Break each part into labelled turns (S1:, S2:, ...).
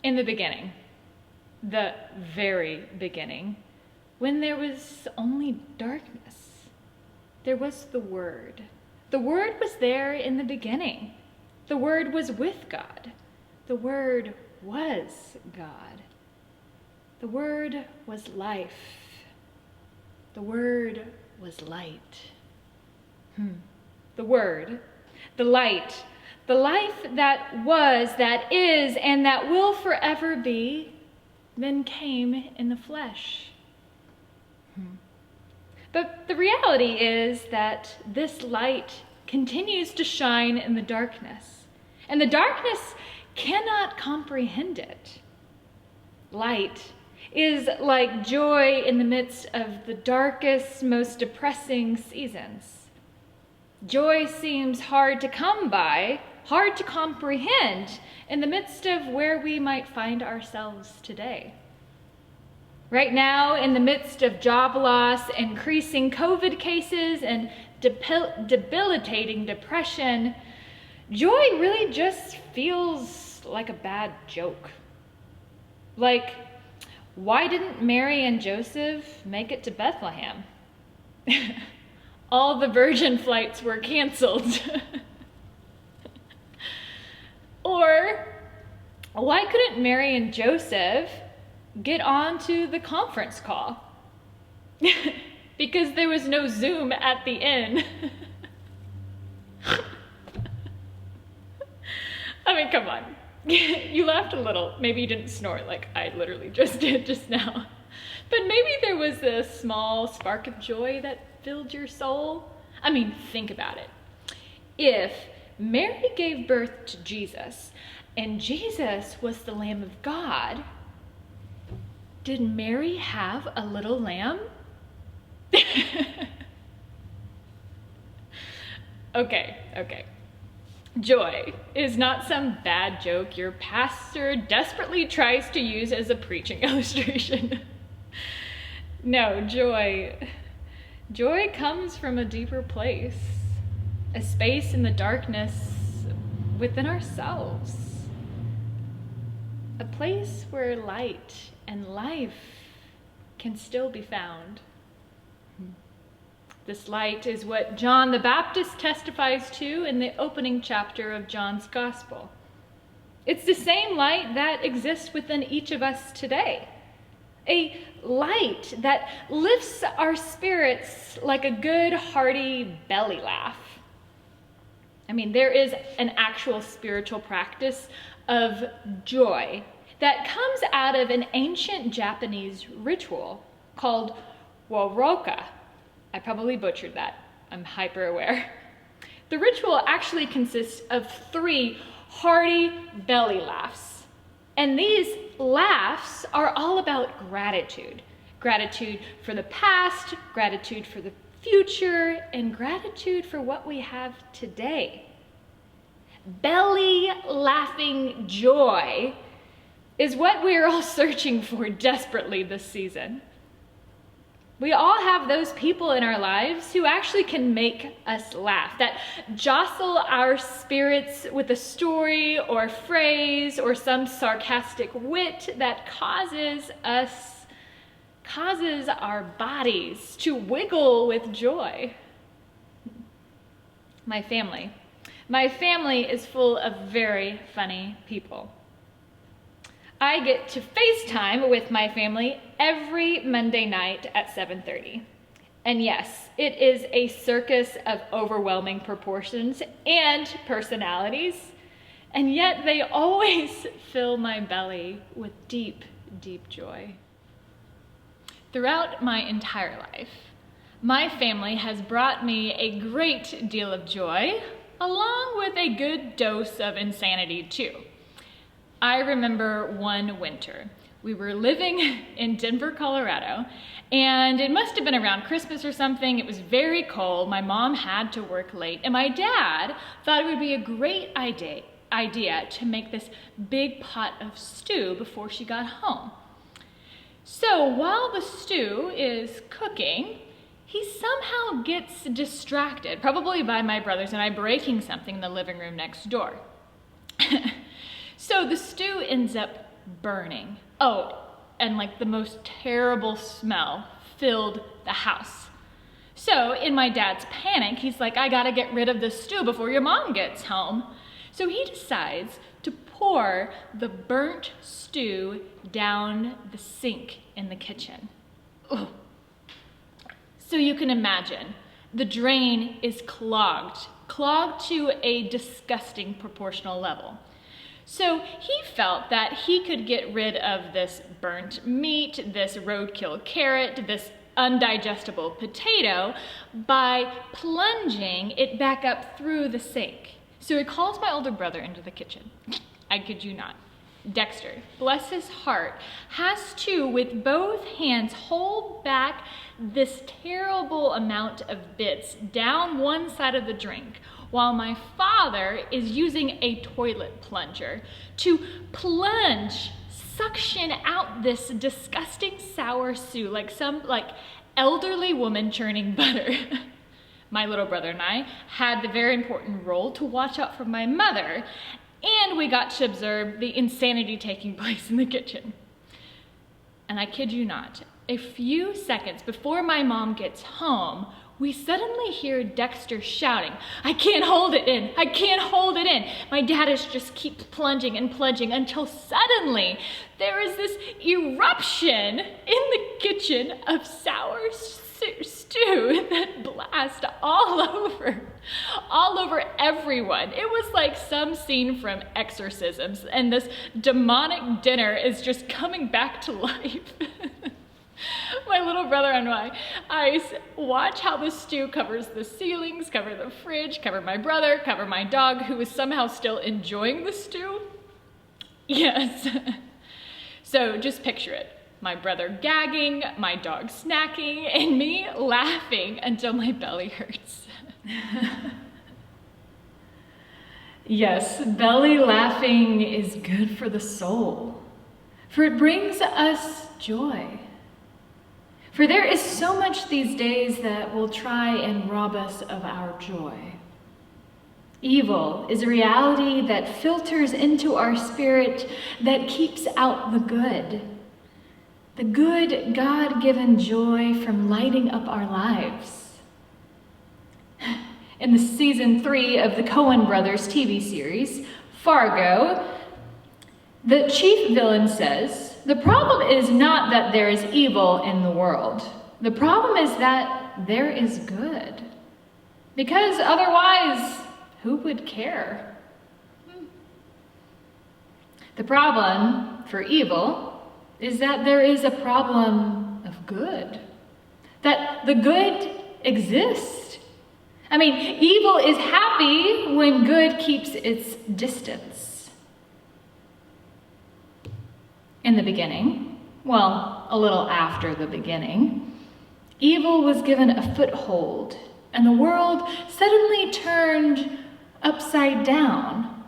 S1: In the beginning, the very beginning, when there was only darkness, there was the Word. The Word was there in the beginning. The Word was with God. The Word was God. The Word was life. The Word was light. The Word, the light, the life that was, that is, and that will forever be, then came in the flesh. But the reality is that this light continues to shine in the darkness, and the darkness cannot comprehend it. Light is like joy in the midst of the darkest, most depressing seasons. Joy seems hard to come by, hard to comprehend in the midst of where we might find ourselves today. Right now, in the midst of job loss, increasing COVID cases, and debilitating depression, joy really just feels like a bad joke. Like, why didn't Mary and Joseph make it to Bethlehem? All the Virgin flights were canceled. Or, why couldn't Mary and Joseph get on to the conference call? Because there was no Zoom at the inn. I mean, come on. You laughed a little. Maybe you didn't snort like I literally just did just now. But maybe there was a small spark of joy that filled your soul. I mean, think about it. If Mary gave birth to Jesus, and Jesus was the Lamb of God, did Mary have a little lamb? Okay. Joy is not some bad joke your pastor desperately tries to use as a preaching illustration. No, joy comes from a deeper place, a space in the darkness within ourselves, a place where light and life can still be found. This light is what John the Baptist testifies to in the opening chapter of John's Gospel. It's the same light that exists within each of us today. A light that lifts our spirits like a good, hearty belly laugh. I mean, there is an actual spiritual practice of joy that comes out of an ancient Japanese ritual called woroka. I probably butchered that. I'm hyper aware. The ritual actually consists of 3 hearty belly laughs. And these laughs are all about gratitude. Gratitude for the past, gratitude for the future, and gratitude for what we have today. Belly laughing joy is what we're all searching for desperately this season. We all have those people in our lives who actually can make us laugh, that jostle our spirits with a story or phrase or some sarcastic wit that causes our bodies to wiggle with joy. My family is full of very funny people. I get to FaceTime with my family every Monday night at 7:30. And yes, it is a circus of overwhelming proportions and personalities, and yet they always fill my belly with deep, deep joy. Throughout my entire life, my family has brought me a great deal of joy, along with a good dose of insanity too. I remember one winter. We were living in Denver, Colorado, and it must have been around Christmas or something. It was very cold. My mom had to work late, and my dad thought it would be a great idea to make this big pot of stew before she got home. So while the stew is cooking, he somehow gets distracted, probably by my brothers and I breaking something in the living room next door. So the stew ends up burning. Oh, and like the most terrible smell filled the house. So in my dad's panic, he's like, I gotta get rid of this stew before your mom gets home. So he decides to pour the burnt stew down the sink in the kitchen. Ugh. So you can imagine, the drain is clogged to a disgusting proportional level. So he felt that he could get rid of this burnt meat, this roadkill carrot, this undigestible potato by plunging it back up through the sink. So he calls my older brother into the kitchen. I kid you not. Dexter, bless his heart, has to, with both hands, hold back this terrible amount of bits down one side of the drink, while my father is using a toilet plunger to plunge, suction out this disgusting sour stew like some elderly woman churning butter. My little brother and I had the very important role to watch out for my mother, and we got to observe the insanity taking place in the kitchen. And I kid you not, a few seconds before my mom gets home, we suddenly hear Dexter shouting, I can't hold it in, I can't hold it in. My dad is just keeps plunging and plunging until suddenly there is this eruption in the kitchen of sour stew that blast all over everyone. It was like some scene from Exorcisms, and this demonic dinner is just coming back to life. My little brother and I watch how the stew covers the ceilings, cover the fridge, cover my brother, cover my dog, who is somehow still enjoying the stew. Yes. So just picture it. My brother gagging, my dog snacking, and me laughing until my belly hurts. Yes, belly laughing is good for the soul, for it brings us joy. For there is so much these days that will try and rob us of our joy. Evil is a reality that filters into our spirit, that keeps out the good God-given joy from lighting up our lives. In the season 3 of the Coen Brothers TV series, Fargo, the chief villain says, the problem is not that there is evil in the world. The problem is that there is good. Because otherwise, who would care? The problem for evil is that there is a problem of good. That the good exists. I mean, evil is happy when good keeps its distance. In the beginning, well, a little after the beginning, evil was given a foothold, and the world suddenly turned upside down.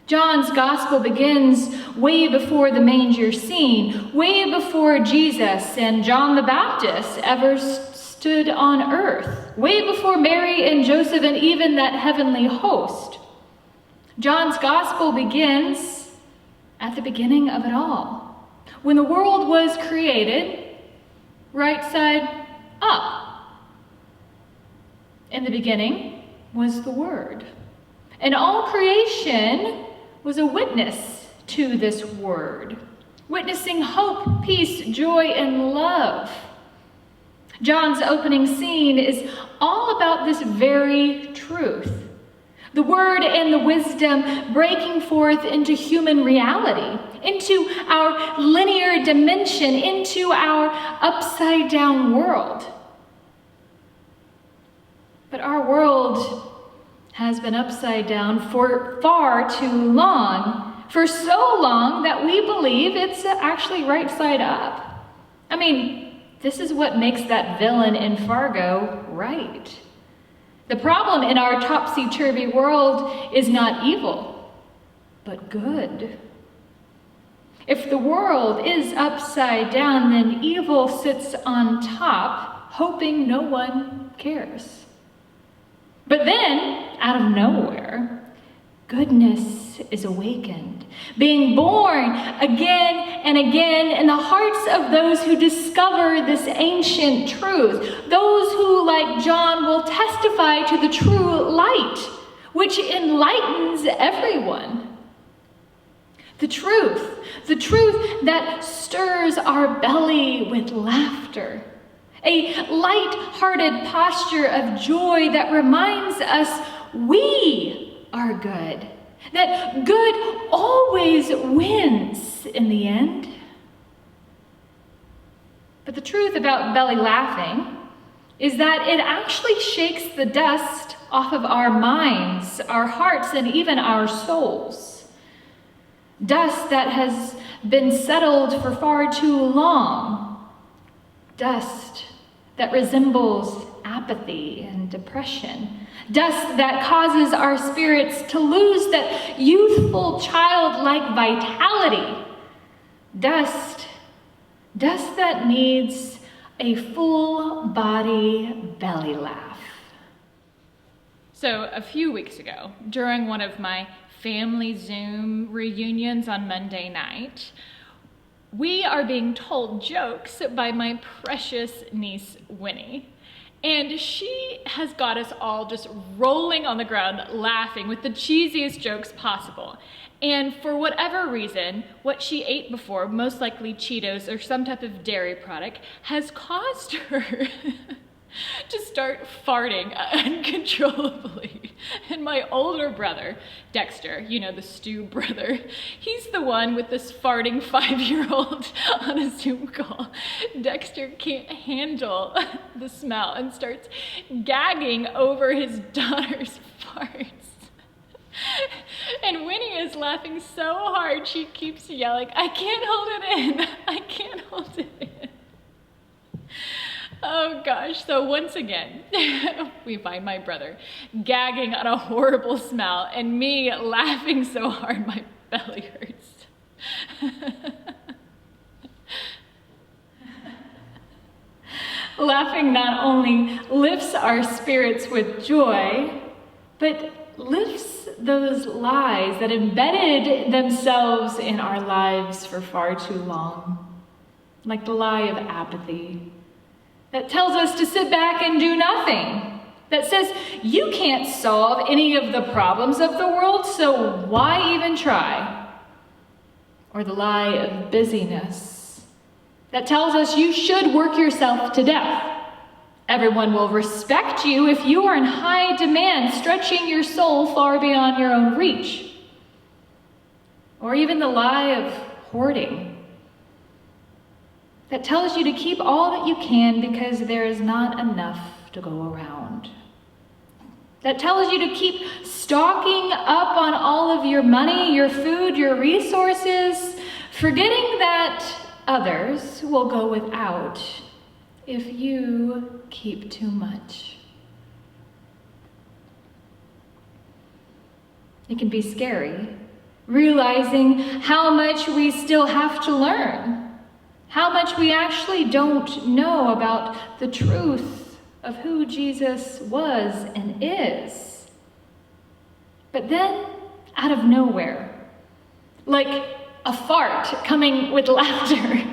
S1: John's gospel begins way before the manger scene, way before Jesus and John the Baptist ever stood on earth, way before Mary and Joseph and even that heavenly host. John's gospel begins at the beginning of it all, when the world was created right side up. In the beginning was the Word, and all creation was a witness to this Word, witnessing hope, peace, joy, and love. John's opening scene is all about this very truth. The Word and the wisdom breaking forth into human reality, into our linear dimension, into our upside down world. But our world has been upside down for far too long, for so long that we believe it's actually right side up. I mean, this is what makes that villain in Fargo right. The problem in our topsy-turvy world is not evil, but good. If the world is upside down, then evil sits on top, hoping no one cares. But then, out of nowhere, goodness is awakened, being born again and again in the hearts of those who discover this ancient truth, those who, like John, will testify to the true light, which enlightens everyone. The truth that stirs our belly with laughter, a light-hearted posture of joy that reminds us we are good, that good always wins in the end. But the truth about belly laughing is that it actually shakes the dust off of our minds, our hearts, and even our souls. Dust that has been settled for far too long. Dust that resembles apathy and depression. Dust that causes our spirits to lose that youthful, childlike vitality. Dust that needs a full body belly laugh. So a few weeks ago, during one of my family Zoom reunions on Monday night, we are being told jokes by my precious niece, Winnie. And she has got us all just rolling on the ground laughing with the cheesiest jokes possible. And for whatever reason, what she ate before, most likely Cheetos or some type of dairy product, has caused her to start farting uncontrollably. And my older brother, Dexter, you know, the Stu brother, he's the one with this farting 5-year-old on a Zoom call. Dexter can't handle the smell and starts gagging over his daughter's farts. And Winnie is laughing so hard, she keeps yelling, "I can't hold it in, I can't hold it in." Oh gosh, so once again, we find my brother gagging on a horrible smell and me laughing so hard my belly hurts. Laughing not only lifts our spirits with joy, but lifts those lies that embedded themselves in our lives for far too long, like the lie of apathy, that tells us to sit back and do nothing, that says you can't solve any of the problems of the world, so why even try? Or the lie of busyness, that tells us you should work yourself to death. Everyone will respect you if you are in high demand, stretching your soul far beyond your own reach. Or even the lie of hoarding, that tells you to keep all that you can because there is not enough to go around. That tells you to keep stocking up on all of your money, your food, your resources, forgetting that others will go without if you keep too much. It can be scary, realizing how much we still have to learn. How much we actually don't know about the truth of who Jesus was and is. But then, out of nowhere, like a fart coming with laughter,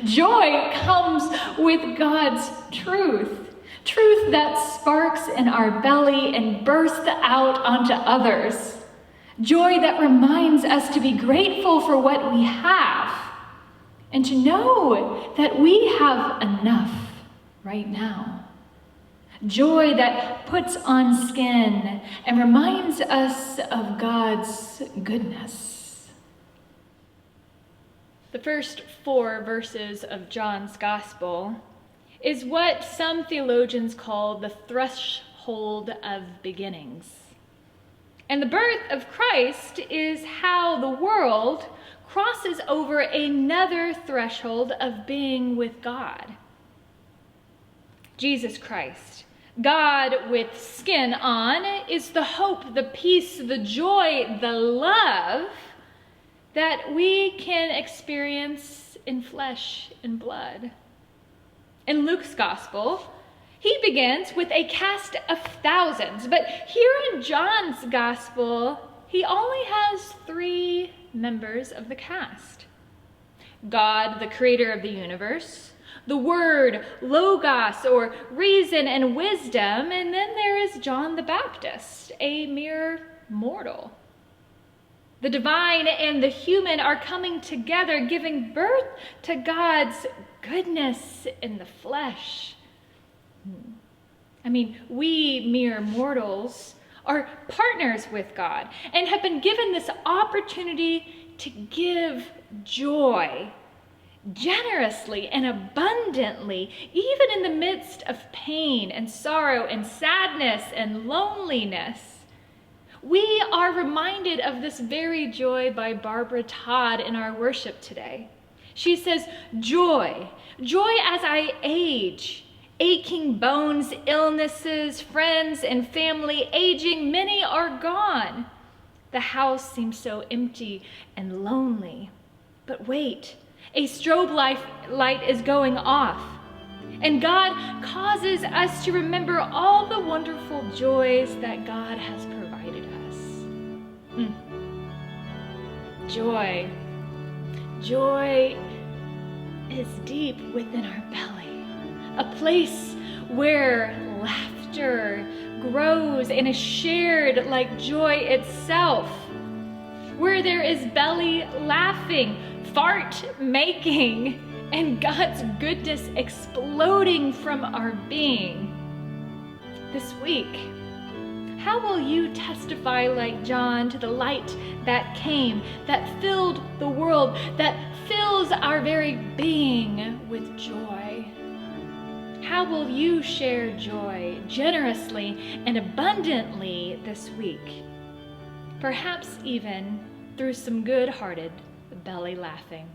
S1: joy comes with God's truth. Truth that sparks in our belly and bursts out onto others. Joy that reminds us to be grateful for what we have, and to know that we have enough right now. Joy that puts on skin and reminds us of God's goodness. The first 4 verses of John's Gospel is what some theologians call the threshold of beginnings. And the birth of Christ is how the world crosses over another threshold of being with God. Jesus Christ, God with skin on, is the hope, the peace, the joy, the love that we can experience in flesh and blood. In Luke's Gospel, he begins with a cast of thousands, but here in John's Gospel, he only has 3 members of the cast: God, the creator of the universe, the Word, Logos, or reason and wisdom, and then there is John the Baptist, a mere mortal. The divine and the human are coming together, giving birth to God's goodness in the flesh. We mere mortals are partners with God and have been given this opportunity to give joy generously and abundantly, even in the midst of pain and sorrow and sadness and loneliness. We are reminded of this very joy by Barbara Todd in our worship today. She says, joy as I age, aching bones, illnesses, friends and family aging, many are gone. The house seems so empty and lonely. But wait, a strobe light is going off, and God causes us to remember all the wonderful joys that God has provided us. Joy is deep within our belly, a place where laughter grows and is shared like joy itself, where there is belly laughing, fart making, and God's goodness exploding from our being. This week, how will you testify like John to the light that came, that filled the world, that fills our very being with joy? How will you share joy generously and abundantly this week? Perhaps even through some good-hearted belly laughing.